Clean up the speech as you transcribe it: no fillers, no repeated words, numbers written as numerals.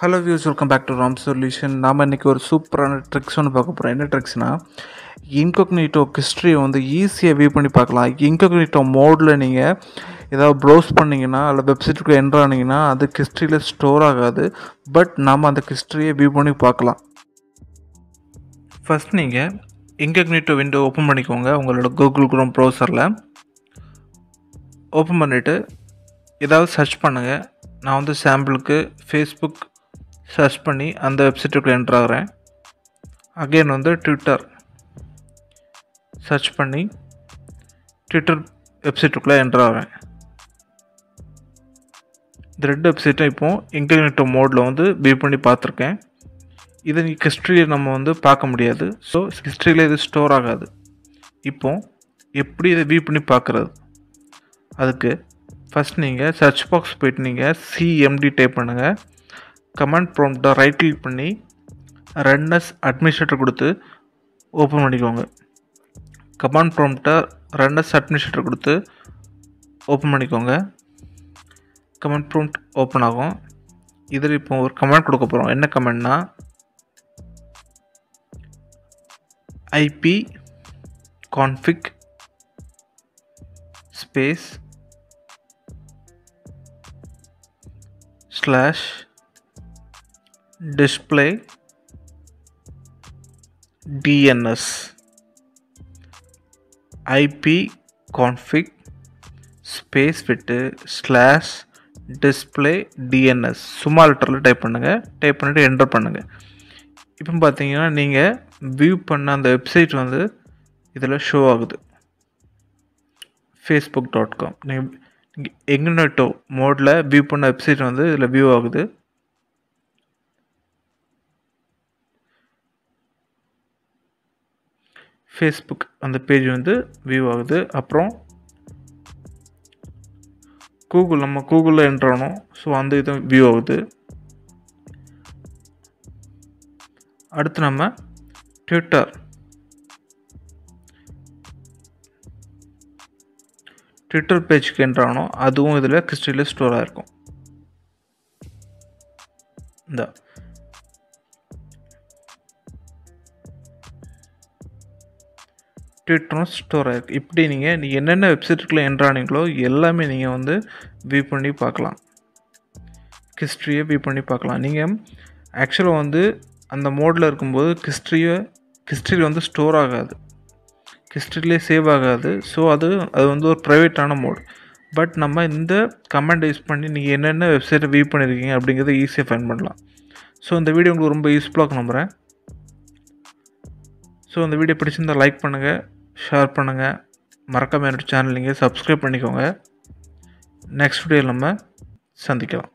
Hello views, welcome back to Ram solution. நாம் இன்றைக்கி ஒரு சூப்பரான ட்ரிக்ஸ் ஒன்று பார்க்க போகிறோம். என்ன ட்ரிக்ஸ்னால், இன்கோக்னிட்டோ ஹிஸ்ட்ரியை வந்து ஈஸியாக வியூ பண்ணி பார்க்கலாம். இன்கோக்னிட்டோ மோடில் நீங்கள் ஏதாவது ப்ரௌஸ் பண்ணிங்கன்னா அல்ல வெப்சைட்டுக்கு என்ட்ரு ஆனீங்கன்னா அது ஹிஸ்ட்ரியில் ஸ்டோர் ஆகாது. பட் நாம் அந்த ஹிஸ்ட்ரியை வியூ பண்ணி பார்க்கலாம். ஃபஸ்ட் நீங்கள் இன்கோக்னிட்டோ விண்டோ ஓப்பன் பண்ணிக்கோங்க. உங்களோட கூகுள் குரோம் ப்ரௌசரில் ஓப்பன் பண்ணிவிட்டு ஏதாவது சர்ச் பண்ணுங்கள். நான் வந்து சாம்பிளுக்கு ஃபேஸ்புக் சர்ச் பண்ணி அந்த வெப்சைட்டுக்கு என்ட்ரு ஆகிறேன். அகெயின் வந்து ட்விட்டர் சர்ச் பண்ணி ட்விட்டர் வெப்சைட்டுக்குள்ளே என்ட்ரு ஆகிறேன். இந்த ரெண்டு வெப்சைட்டும் இப்போது இன்கோக்னிட்டோ மோடில் வந்து வியூ பண்ணி பார்த்துருக்கேன். இது ஹிஸ்ட்ரியை நம்ம வந்து பார்க்க முடியாது. ஸோ ஹிஸ்ட்ரியில் இது ஸ்டோர் ஆகாது. இப்போது எப்படி இதை வியூ பண்ணி பார்க்குறது? அதுக்கு ஃபஸ்ட் நீங்கள் சர்ச் பாக்ஸ் போய்ட்டு நீங்கள் சிஎம்டி டைப் பண்ணுங்கள். கமாண்ட் ப்ராம்ப்டை ரைட் கிளிக் பண்ணி ரன் அஸ் அட்மினிஸ்ட்ரேட்டர் கொடுத்து ஓப்பன் பண்ணிக்கோங்க. கமாண்ட் ப்ராம்ப்டை ரன் அஸ் அட்மினிஸ்ட்ரேட்டர் கொடுத்து ஓப்பன் பண்ணிக்கோங்க. கமாண்ட் ப்ராம்ப்ட் ஓப்பன் ஆகும். இதில் இப்போ ஒரு கமாண்ட் கொடுக்க போகிறோம். என்ன கமாண்ட்னா, IP config space slash display DNS IP config space விட்டு ஸ்லாஷ் டிஸ்பிளே DNS சும்மா லெட்டரில் டைப் பண்ணுங்கள். டைப் பண்ணிவிட்டு என்டர் பண்ணுங்கள். இப்போ பார்த்தீங்கன்னா நீங்கள் வியூ பண்ண அந்த வெப்சைட் வந்து இதில் ஷோ ஆகுது. facebook.com நீங்கள் இன்கோக்னிட்டோ மோடில் வியூ பண்ண வெப்சைட் வந்து இதில் வியூ ஆகுது. ஃபேஸ்புக் அந்த பேஜ் வந்து வியூ ஆகுது. அப்புறம் நம்ம கூகுளில் என்ட்ரு ஆனோம். ஸோ அந்த இது வியூ ஆகுது. அடுத்து நம்ம ட்விட்டர் பேஜுக்கு என்ட்ரு ஆனோம். அதுவும் இதில் ஹிஸ்ட்ரியில் ஸ்டோர் ஆகிருக்கும். இந்த ட்விட்டரும் ஸ்டோர் ஆகிருக்கு. இப்படி நீங்கள் என்னென்ன வெப்சைட்டுக்குள்ளே என்ட்ரு ஆனீங்களோ எல்லாமே நீங்கள் வந்து வியூ பண்ணி பார்க்கலாம். ஹிஸ்ட்ரியை வியூ பண்ணி பார்க்கலாம். நீங்கள் ஆக்சுவலாக வந்து அந்த மோடில் இருக்கும்போது ஹிஸ்ட்ரியில் வந்து ஸ்டோர் ஆகாது, ஹிஸ்ட்ரியிலே சேவ் ஆகாது. ஸோ அது வந்து ஒரு ப்ரைவேட்டான மோட். பட் நம்ம இந்த கமெண்ட் யூஸ் பண்ணி நீங்கள் என்னென்ன வெப்சைட்டை வியூ பண்ணியிருக்கீங்க அப்படிங்கிறத ஈஸியாக ஃபைண்ட் பண்ணலாம். ஸோ இந்த வீடியோ உங்களுக்கு ரொம்ப யூஸ்ஃபுல்லாக நம்புகிறேன். ஸோ இந்த வீடியோ பிடிச்சிருந்தால் லைக் பண்ணுங்கள், ஷேர் பண்ணுங்கள். மறக்காம என்னோட சேனல் நீங்கள் சப்ஸ்கிரைப் பண்ணிக்கோங்க. நெக்ஸ்ட் வீடியோவில் நம்ம சந்திக்கலாம்.